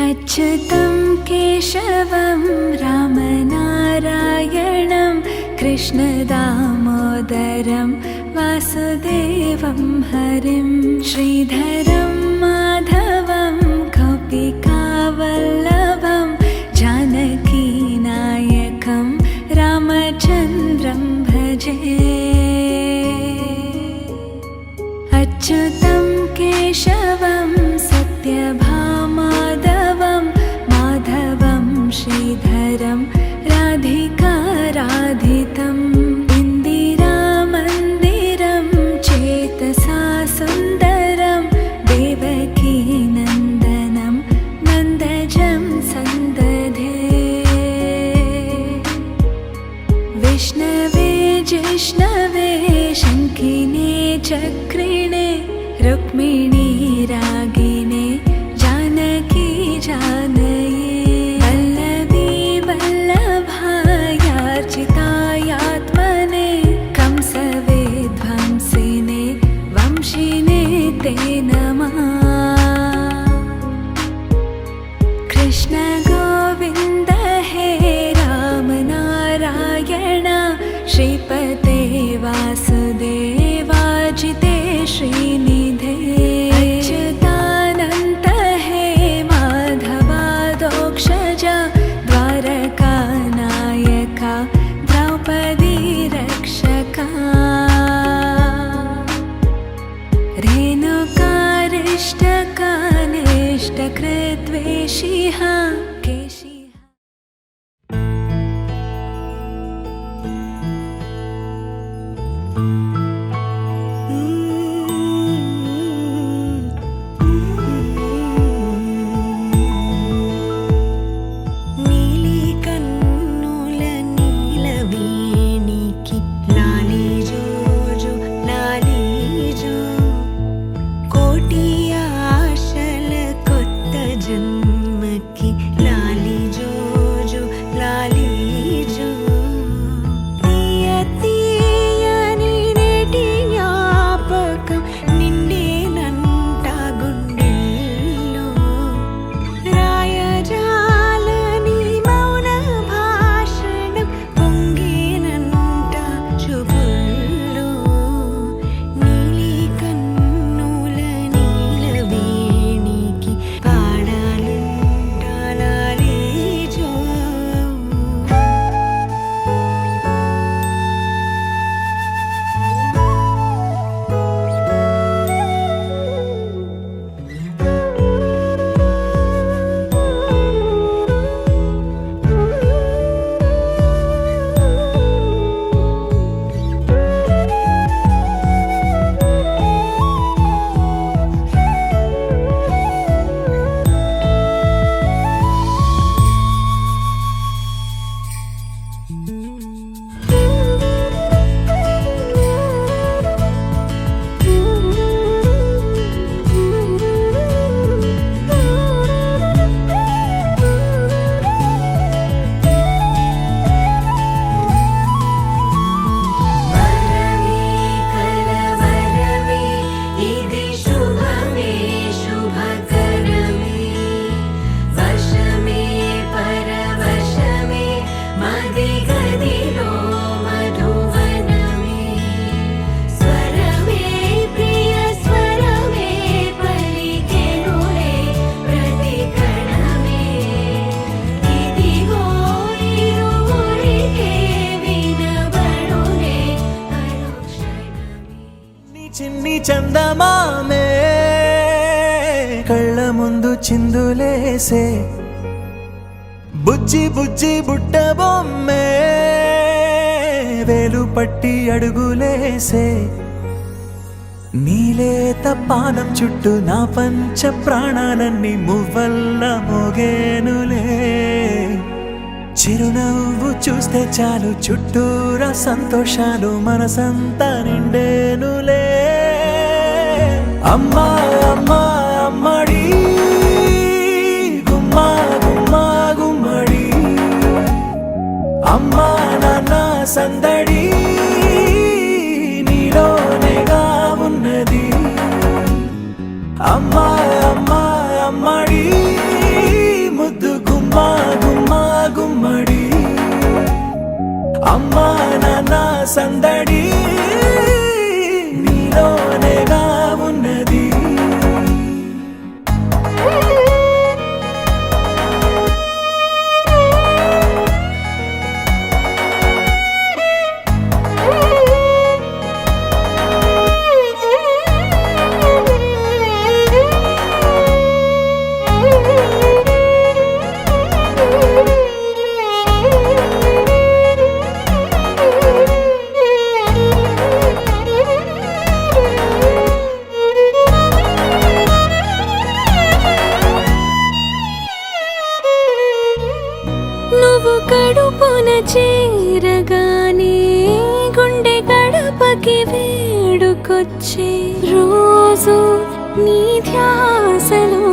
अच्युतं केशवं रामनारायणं कृष्णदामोदरं वासुदेवं हरिं श्रीधरं माधवं गोपिकावल्लभं जानकीनायकं रामचन्द्रं भजे। अच्युतं केशवं सत्यभामाधवं माधवं श्रीधरं राधिकाराधितम् इन्दिरामन्दिरं चेतसा सुन्दरं देवकीनन्दनं नन्दजं सन्दधे। विष्णवे जिष्णवे शङ्खिने चक्रिणे रुक्मिणी रागिणे जानकी जानये वल्लभी वल्लभायार्चितायात्मने कंसविध्वंसिने वंशिने ते नमः। कृष्ण गोविन्द हे राम नारायण श्रीपते वासुदेवाजिते श्रीनिधे। अच्युतानन्त हे माधवादोक्षज द्वारकानायका द्रौपदी रक्षका। रेणुकारिष्टकानिष्टकृद्वेषिः केशिः। చిన్ని చందమామే కళ్ళ ముందు చిందులేసే బుజ్జి బుజ్జి బుట్ట బొమ్మే వేలు పట్టి అడుగులేసే నీలేత పానం చుట్టూ నా పంచ ప్రాణాలన్నీ మువ్వల్ల మోగేనులే చిరునవ్వు చూస్తే చాలు చుట్టూరా సంతోషాలు మనసంతా నిండేనులే అమ్మా అమ్మా అమ్మడి గుమ్మా గుమ్మా గుమ్మడి అమ్మా నాన్న సందడి నీలోనేగా ఉన్నది అమ్మా అమ్మా అమ్మడి సందడి నీలోనేగా ఉన్నది. నువ్వు కడుపున చేరగానే గుండె గడపకి వేడుకొచ్చే రోజు నీ ధ్యాసలో